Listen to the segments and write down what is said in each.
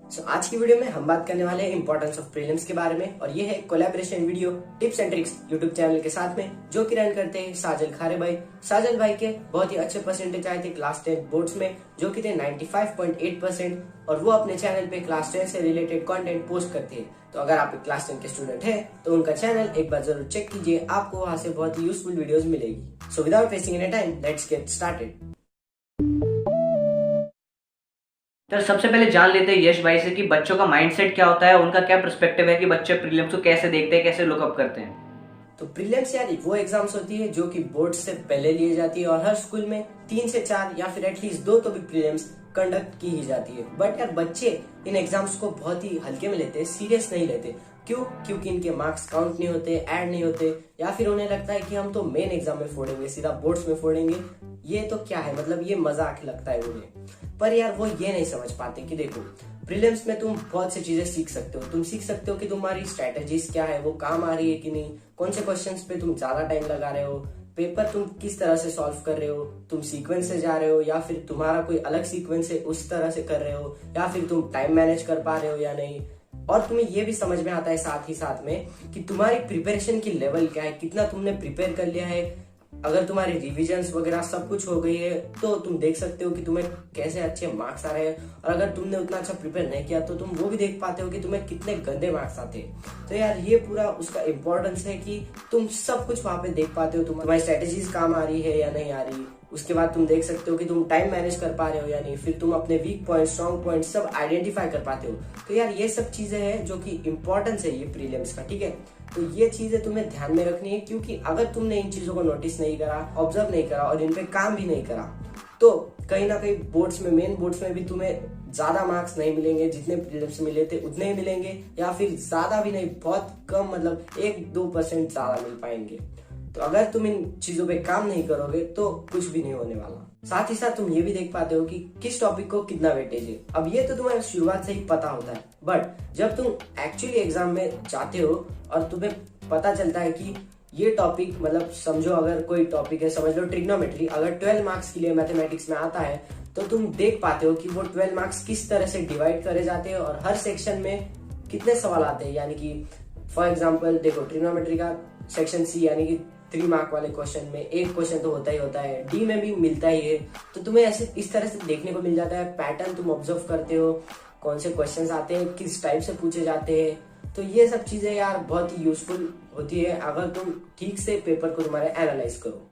आज की वीडियो में हम बात करने वाले हैं इंपॉर्टेंस ऑफ प्रीलिम्स के बारे में और ये है collaboration video tips and tricks YouTube channel के साथ में जो कि रन करते हैं साजल खारे भाई। साजल भाई के बहुत ही अच्छे परसेंटेज आए थे क्लास 10 बोर्ड्स में जो कि थे 95.8% और वो अपने चैनल पे क्लास 10 से रिलेटेड कंटेंट पोस्ट करते हैं। तो अगर आप क्लास 10 के स्टूडेंट हैं तो उनका चैनल एक बार जरूर चेक कीजिए, आपको वहां से बहुत ही यूजफुल वीडियोस मिलेगी। So without wasting any time let's get started. तो सबसे पहले जान लेते हैं यश भाई से कि बच्चों का माइंडसेट क्या होता है, उनका क्या पर्सपेक्टिव है कि बच्चे प्रीलिम्स को कैसे देखते हैं, कैसे लुकअप करते हैं। तो प्रीलिम्स यार वो एग्जाम्स होती है जो कि बोर्ड से पहले लिए जाती है और हर स्कूल में 3 से 4 या फिर एटलीस्ट 2 तो भी प्रीलिम्स कंडक्ट की ही जाती है। बट यार बच्चे इन एग्जाम्स को बहुत ही हल्के में लेते हैं, सीरियस नहीं लेते। क्यों? क्योंकि इनके मार्क्स काउंट नहीं होते, ऐड नहीं होते, या फिर उन्हें लगता है कि हम तो मेन एग्जाम में फोड़ेंगे, सीधा बोर्ड्स में फोड़ेंगे, ये तो क्या है, मतलब ये मजाक लगता है उन्हें। पर यार वो ये नहीं समझ पाते कि देखो प्रीलिम्स में तुम बहुत सी चीजें सीख सकते हो। तुम सीख सकते हो कि तुम्हारी स्ट्रेटेजीज क्या है, वो काम आ रही है कि नहीं, कौन से क्वेश्चंस पे तुम ज्यादा टाइम लगा रहे हो, पेपर तुम किस तरह से सॉल्व कर रहे हो, तुम सीक्वेंस से जा रहे हो या फिर तुम्हारा कोई अलग सीक्वेंस है उस तरह से कर रहे हो, या फिर तुम टाइम मैनेज कर पा रहे हो या नहीं। और तुम्हें ये भी समझ में आता है साथ ही साथ में कि तुम्हारी प्रिपरेशन की लेवल क्या है, कितना तुमने प्रिपेयर कर लिया है। अगर तुम्हारी रिविजन्स वगैरह सब कुछ हो गई है तो तुम देख सकते हो कि तुम्हें कैसे अच्छे मार्क्स आ रहे हैं, और अगर तुमने उतना अच्छा प्रिपेयर नहीं किया तो तुम वो भी देख पाते हो कि तुम्हें कितने गंदे मार्क्स आते हैं। तो यार ये पूरा उसका इम्पोर्टेंस है कि तुम सब कुछ वहां पे देख पाते हो, तुम्हारी स्ट्रेटेजीज काम आ रही है या नहीं आ रही। उसके बाद तुम देख सकते हो कि तुम टाइम मैनेज कर पा रहे हो या नहीं, फिर तुम अपने वीक पॉइंट, स्ट्रॉन्ग पॉइंट सब आइडेंटिफाई कर पाते हो। तो यार ये सब चीजें हैं जो कि इम्पोर्टेंस है ये प्रीलिम्स का, ठीक है। तो ये चीजें तुम्हें ध्यान में रखनी है, क्योंकि अगर तुमने इन चीजों को नोटिस नहीं करा, ऑब्जर्व नहीं करा और इन पे काम भी नहीं करा तो कहीं ना कहीं बोर्ड्स में, मेन बोर्ड्स में भी तुम्हें ज्यादा मार्क्स नहीं मिलेंगे, जितने प्रीलिम्स मिले थे उतने ही मिलेंगे, या फिर ज्यादा भी नहीं, बहुत कम, मतलब 1-2% ज्यादा मिल पाएंगे। तो अगर तुम इन चीजों पे काम नहीं करोगे तो कुछ भी नहीं होने वाला। साथ ही साथ तुम ये भी देख पाते हो कि किस टॉपिक को कितना वेटेज है। अब ये तो तुम्हें शुरुआत से ही पता होता है, बट जब तुम एक्चुअली एग्जाम में जाते हो और तुम्हें पता चलता है कि ये टॉपिक, मतलब समझो अगर कोई टॉपिक है, समझ लो ट्रिग्नोमेट्री, अगर 12 मार्क्स के लिए मैथमेटिक्स में आता है तो तुम देख पाते हो कि वो 12 मार्क्स किस तरह से डिवाइड करे जाते हैं और हर सेक्शन में कितने सवाल आते हैं। यानी कि फॉर एग्जाम्पल देखो ट्रिग्नोमेट्री का सेक्शन सी यानी कि 3 मार्क वाले क्वेश्चन में एक क्वेश्चन तो होता ही होता है, डी में भी मिलता ही है। तो तुम्हें ऐसे इस तरह से देखने को मिल जाता है, पैटर्न तुम ऑब्जर्व करते हो, कौन से क्वेश्चंस आते हैं, किस टाइप से पूछे जाते हैं। तो ये सब चीजें यार बहुत ही यूजफुल होती है अगर तुम ठीक से पेपर को तुम्हारे एनालाइज करो।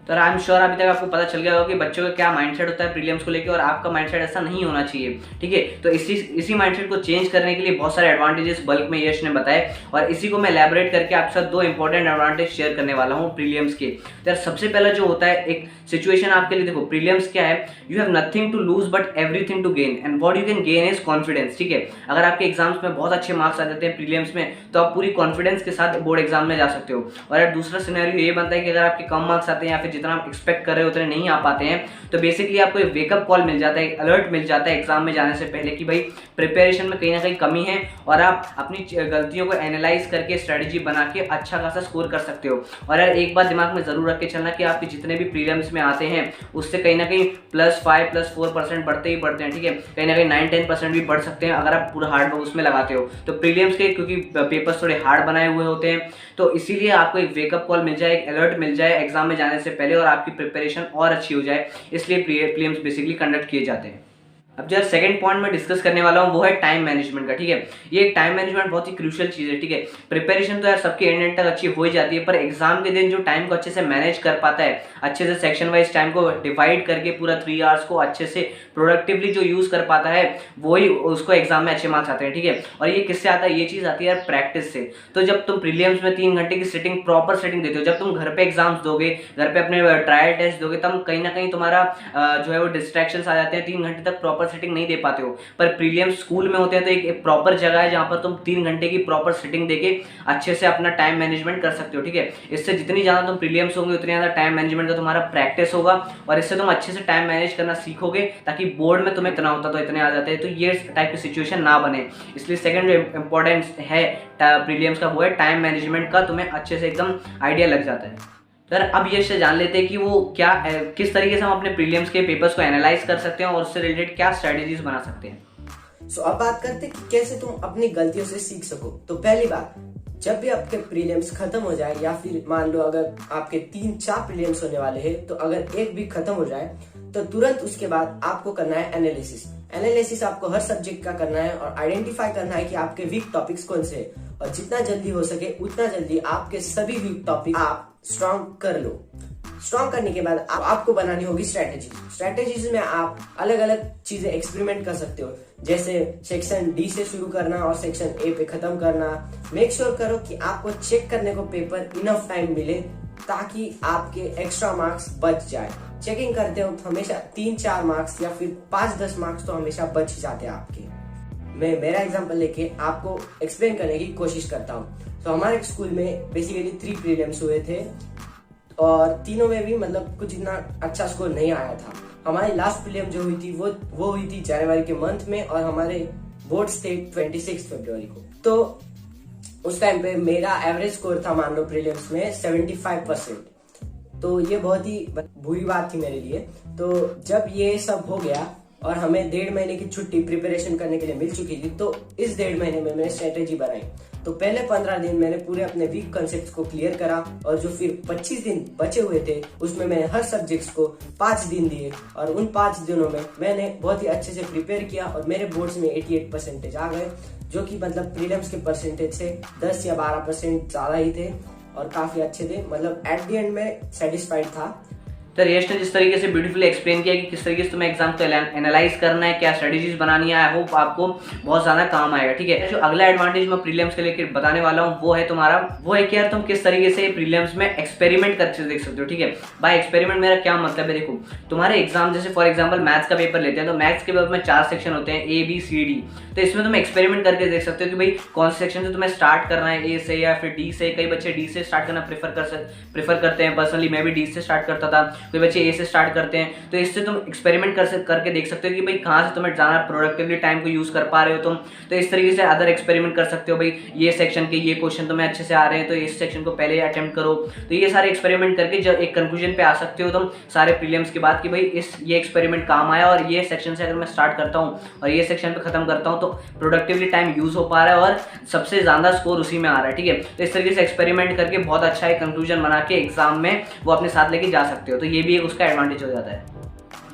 तो आई एम श्योर अभी तक आपको पता चल गया होगा कि बच्चों का क्या माइंडसेट होता है प्रीलिम्स को लेकर, और आपका माइंडसेट ऐसा नहीं होना चाहिए, ठीक है। तो इसी माइंडसेट को चेंज करने के लिए बहुत सारे एडवांटेजेस बल्क में यश ने बताए, और इसी को मैं एलैबोरेट करके आपके साथ 2 इंपॉर्टेंट एडवांटेज शेयर करने वाला हूँ प्रीलिम्स के। तो सबसे पहला जो होता है एक सिचुएशन आपके लिए, देखो प्रीलिम्स क्या है, you have nothing to lose but everything to gain, and what you can gain is confidence, ठीक है। अगर आपके एग्जाम्स में बहुत अच्छे मार्क्स आ जाते हैं प्रीलिम्स में तो आप पूरी कॉन्फिडेंस के साथ बोर्ड एग्जाम में जा सकते हो। और दूसरा सिनेरियो ये बनता है कि अगर आपके कम मार्क्स आते हैं या फिर जितना आप एक्सपेक्ट कर रहे होते हैं नहीं आ पाते हैं, तो बेसिकली आपको एक वेकअप कॉल मिल जाता है, एक अलर्ट मिल जाता है एग्जाम में जाने से पहले कि भाई प्रिपरेशन में कहीं ना कहीं कमी है, और आप अपनी गलतियों को एनालाइज करके स्ट्रेटजी बना के अच्छा खासा स्कोर कर सकते हो। और यार एक बात दिमाग में जरूर रख के चलना कि आपके जितने भी प्रीलिम्स में आते हैं उससे कहीं ना कहीं +5 +4% बढ़ते ही बढ़ते हैं, ठीक है। कहीं ना कहीं 9-10% भी बढ़ सकते हैं अगर आप पूरा हार्ड वर्क उसमें लगाते हो। तो प्रीलिम्स के क्योंकि पेपर्स थोड़े हार्ड बनाए हुए होते हैं, तो इसीलिए आपको एक वेकअप कॉल मिल जाए, एक अलर्ट मिल जाए एग्जाम में जाने से पहले, और आपकी प्रिपरेशन और अच्छी हो जाए, इसलिए प्रीलिम्स बेसिकली कंडक्ट किए जाते हैं। अब जो सेकंड पॉइंट मैं डिस्कस करने वाला हूँ वो है टाइम मैनेजमेंट का, ठीक है। ये टाइम मैनेजमेंट बहुत ही क्रूशियल चीज है, ठीक है। प्रिपरेशन तो यार सबके एंड तक अच्छी हो ही जाती है, पर एग्जाम के दिन जो टाइम को अच्छे से मैनेज कर पाता है, अच्छे से सेक्शन वाइज टाइम को डिवाइड करके पूरा 3 आवर्स को अच्छे से प्रोडक्टिवली जो यूज कर पाता है वही उसको एग्जाम में अच्छे मार्क्स आते हैं, ठीक है। और ये किससे आता है? ये चीज आती है यार प्रैक्टिस से। तो जब तुम प्रीलिम्स में 3 घंटे की सिटिंग, प्रॉपर सिटिंग देते हो, जब तुम घर पे एग्जाम्स दोगे, घर पे अपने ट्रायल टेस्ट दोगे, तब कहीं ना कहीं तुम्हारा जो है वो डिस्ट्रैक्शंस आ जाते हैं, 3 घंटे तक प्रॉपर सिटिंग नहीं दे पाते हो। पर प्रीलिम्स स्कूल में होते हैं तो एक प्रॉपर जगह है जहां पर तुम 3 घंटे की प्रॉपर सिटिंग देके अच्छे से अपना टाइम मैनेजमेंट कर सकते हो, ठीक है। इससे जितनी ज्यादा तुम प्रीलिम्स होंगे उतनी ज्यादा टाइम मैनेजमेंट का तुम्हारा प्रैक्टिस होगा, और इससे तुम अच्छे से टाइम मैनेज करना सीखोगे, ताकि बोर्ड में तुम्हें इतना होता तो इतने आ जाते हैं, तो ये टाइप की सिचुएशन ना बने। इसलिए सेकंड जो इंपॉर्टेंस है प्रीलिम्स का वो है टाइम मैनेजमेंट का, तुम्हें अच्छे से एकदम आइडिया लग जाता है। सर अब ये से जान लेते हैं कि वो क्या, किस तरीके से हम अपने प्रीलिम्स के पेपर्स को एनालाइज कर सकते हैं और उससे रिलेटेड क्या स्ट्रेटेजीज बना सकते हैं। सो अब बात करते हैं कि कैसे तुम अपनी गलतियों से सीख सको। तो पहली बात, जब भी आपके प्रीलिम्स खत्म हो जाए या फिर मान लो अगर आपके 3-4 प्रीलिम्स होने वाले हैं तो अगर एक भी खत्म हो जाए तो तुरंत उसके बाद आपको करना है एनालिसिस आपको हर सब्जेक्ट का करना है और आइडेंटिफाई करना है कि आपके वीक टॉपिक्स कौन से हैं और जितना जल्दी हो सके उतना जल्दी आपके सभी वीक टॉपिक आप स्ट्रॉन्ग कर लो। स्ट्रॉन्ग करने के बाद आपको बनानी होगी स्ट्रेटेजीज में आप अलग अलग चीजें एक्सपेरिमेंट कर सकते हो, जैसे सेक्शन डी से शुरू करना और सेक्शन ए पे खत्म करना। मेक श्योर करो कि आपको चेक करने को पेपर इनफ टाइम मिले ताकि आपके एक्स्ट्रा मार्क्स बच जाए। चेकिंग करते वक्त हमेशा 3-4 मार्क्स या फिर 5-10 मार्क्स तो हमेशा बच जाते हैं आपके। मैं मेरा एग्जांपल लेके आपको एक्सप्लेन करने की कोशिश करता हूँ। तो हमारे स्कूल में बेसिकली 3 प्रीलिम्स हुए थे और तीनों में भी मतलब कुछ इतना अच्छा स्कोर नहीं आया था। हमारी लास्ट प्रीलिम जो हुई थी वो हुई थी जनवरी के मंथ में और हमारे बोर्ड्स थे 26 फरवरी को। तो उस टाइम पे मेरा एवरेज स्कोर था मान लो प्रीलिम्स में 75%। तो ये बहुत ही बुरी बात थी मेरे लिए। तो जब ये सब हो गया और हमें 1.5 महीने की छुट्टी प्रिपरेशन करने के लिए मिल चुकी थी, तो इस 1.5 महीने में मैंने स्ट्रेटेजी बनाई। तो पहले 15 दिन मैंने पूरे अपने वीक कॉन्सेप्ट्स को क्लियर करा और जो फिर 25 दिन बचे हुए थे उसमें मैंने हर सब्जेक्ट्स को 5 दिन दिए और उन 5 दिनों में मैंने बहुत ही अच्छे से प्रिपेयर किया और मेरे बोर्ड्स में 88% आ गए, जो कि मतलब प्रीलिम्स के परसेंटेज से 10 या 12% ज्यादा ही थे और काफी अच्छे थे। मतलब एट द एंड में सेटिस्फाइड था। तो यश ने जिस तरीके से ब्यूटीफुली एक्सप्लेन किया कि किस तरीके से तुम्हें एग्जाम को एनालाइज करना है, क्या स्ट्रेटेजीज बनानी है, आई होप आपको बहुत ज्यादा काम आएगा। ठीक है, जो अगला एडवांटेज मैं प्रीलिम्स के लेकर बताने वाला हूँ वो है कि यार तुम किस तरीके से प्रीलिम्स में एक्सपेरिमेंट करके देख सकते हो। ठीक है, बाय एक्सपेरिमेंट मेरा क्या मतलब है, देखो तुम्हारे एग्जाम जैसे फॉर एग्जाम्पल मैथ्स का पेपर लेते हैं तो मैथ्स के पेपर में 4 सेक्शन होते हैं A B C D। तो इसमें तुम एक्सपेरिमेंट करके देख सकते हो कि भाई कौन से सेक्शन से तुम्हें स्टार्ट करना है, ए से या फिर डी से। कई बच्चे डी से स्टार्ट करना प्रेफर करते हैं, पर्सनली मैं भी डी से स्टार्ट करता था, कोई बच्चे ए से स्टार्ट करते हैं। तो इससे तुम एक्सपेरिमेंट करके देख सकते हो कि भाई कहाँ से तुम्हें ज़्यादा प्रोडक्टिवली टाइम को यूज कर पा रहे हो तुम। तो इस तरीके से अदर एक्सपेरिमेंट कर सकते हो, भाई ये सेक्शन के ये क्वेश्चन तुम्हें अच्छे से आ रहे हैं तो इस सेक्शन को पहले अटेम्प्ट करो। तो ये सारे एक्सपेरिमेंट करके जब एक कंक्लूजन पे आ सकते हो तुम सारे प्रीलिम्स के बाद कि भाई ये एक्सपेरिमेंट काम आया और ये सेक्शन से अगर मैं स्टार्ट करता हूँ और ये सेक्शन पे खत्म करता हूँ तो प्रोडक्टिवली टाइम यूज हो पा रहा है और सबसे ज्यादा स्कोर उसी में आ रहा है। ठीक है, तो इस तरीके से एक्सपेरिमेंट करके बहुत अच्छा एक कंक्लूजन बना के एग्जाम में वो अपने साथ लेके जा सकते हो। तो ये भी एक उसका एडवांटेज हो जाता है।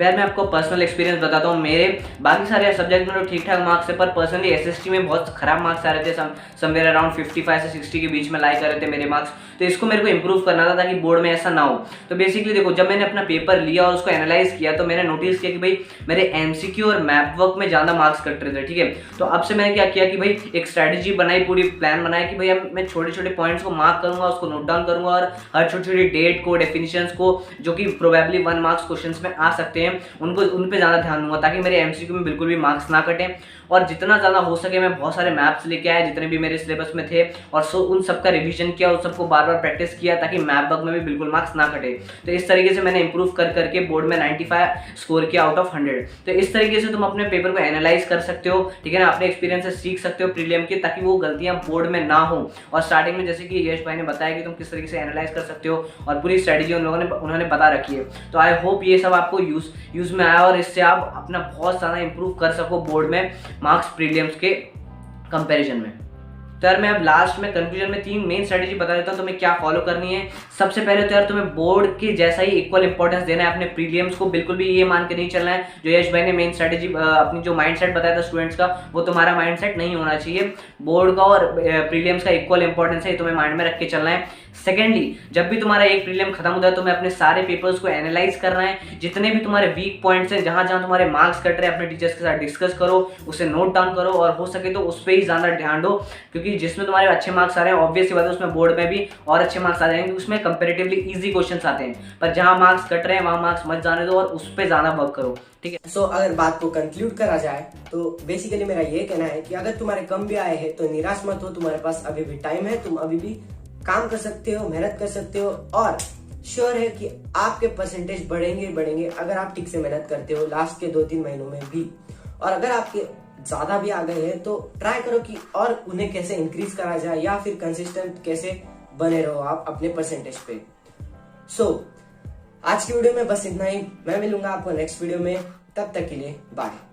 यार मैं आपको पर्सनल एक्सपीरियंस बताता हूँ। मेरे बाकी सारे सब्जेक्ट में तो ठीक ठाक मार्क्स है, पर पर्सनली एसएसटी में बहुत खराब मार्क्स आ रहे थे। समवेयर अराउंड 55 से 60 के बीच में लाई कर रहे थे मेरे मार्क्स। तो इसको मेरे को इंप्रूव करना था ताकि बोर्ड में ऐसा ना हो। तो बेसिकली देखो, जब मैंने अपना पेपर लिया और उसको एनालाइज किया तो मैंने नोटिस किया कि भाई मेरे एमसीक्यू और मैप वर्क में ज़्यादा मार्क्स कट रहे थे। ठीक है, तो अब से मैंने क्या किया कि भाई एक स्ट्रैटेजी बनाई, पूरी प्लान बनाया कि भाई अब मैं छोटे छोटे पॉइंट्स को मार्क करूंगा, उसको नोट डाउन करूंगा और हर छोटी छोटी डेट को, डेफिनेशंस को जो कि प्रोबेबली 1 मार्क्स क्वेश्चन में आ सकते हैं उन पे ज़्यादा ध्यान दूंगा ताकि मेरे एमसीक्यू में बिल्कुल भी मार्क्स ना कटें। और जितना ज़्यादा हो सके मैं बहुत सारे मैप्स लेके आया जितने भी मेरे सिलेबस में थे और उन सबका रिवीजन किया, उन सबको बार बार प्रैक्टिस किया ताकि मैप वर्क में भी बिल्कुल मार्क्स ना कटे। तो इस तरीके से मैंने इंप्रूव करके बोर्ड में 95 स्कोर किया आउट ऑफ 100। तो इस तरीके से तुम अपने पेपर को एनालाइज कर सकते हो, ठीक है ना, अपने एक्सपीरियंस से सीख सकते हो प्रीलिम की, ताकि वो गलतियां बोर्ड में ना हो। और स्टार्टिंग में जैसे कि यश भाई ने बताया कि तुम किस तरीके से एनालाइज कर सकते हो और पूरी स्ट्रेटेजी उन्होंने बता रखी है। तो आई होप ये सब आपको यूज में आया और इससे आप अपना बहुत ज़्यादा इंप्रूव कर सको बोर्ड में मार्क्स प्रीलिम्स के कंपैरिजन में। तो यार मैं अब लास्ट में कंक्लूजन में 3 मेन स्ट्रेटेजी बता देता हूँ तुम्हें क्या फॉलो करनी है। सबसे पहले तो यार तुम्हें बोर्ड के जैसा ही इक्वल इंपॉर्टेंस देना है अपने प्रीलिम्स को। बिल्कुल भी ये मान के नहीं चलना है जो यश भाई ने मेन स्ट्रेटेजी अपनी जो माइंडसेट बताया था स्टूडेंट्स का, वो तुम्हारा माइंडसेट नहीं होना चाहिए। बोर्ड का और प्रीलिम्स का इक्वल इंपॉर्टेंस है, तुम्हें माइंड में रख के चलना है। सेकेंडली, जब भी तुम्हारा एक प्रीलिम खत्म होता है तुम्हें अपने सारे पेपर्स को एनालाइज करना है। जितने भी तुम्हारे वीक पॉइंट्स हैं, जहां जहां तुम्हारे मार्क्स कट रहे हैं, अपने टीचर्स के साथ डिस्कस करो, उसे नोट डाउन करो और हो सके तो उस पर ही ज्यादा ध्यान दो, क्योंकि जिसमें तुम्हारे अच्छे मार्क्स आ रहे हैं ऑब्वियस सी बात है उसमें बोर्ड में भी और अच्छे मार्क्स आ जाएंगे, उसमें कंपेरेटिवली इजी क्वेश्चंस आते हैं। पर जहां मार्क्स कट रहे हैं वहां मार्क्स मत जाने दो और उस पर ज्यादा वर्क करो। ठीक है, सो अगर बात को कंक्लूड करा जाए तो बेसिकली मेरा ये कहना है कि अगर तुम्हारे कम भी आए हैं तो निराश मत हो, तुम्हारे पास अभी भी टाइम है, तुम अभी भी काम कर सकते हो, मेहनत कर सकते हो और श्योर है कि आपके परसेंटेज बढ़ेंगे अगर आप ठीक से मेहनत करते हो लास्ट के 2-3 महीनों में भी। और अगर आपके ज्यादा भी आ गए हैं तो ट्राई करो कि और उन्हें कैसे इंक्रीज करा जाए या फिर कंसिस्टेंट कैसे बने रहो आप अपने परसेंटेज पे। सो आज की वीडियो में बस इतना ही। मैं मिलूंगा आपको नेक्स्ट वीडियो में, तब तक के लिए बाय।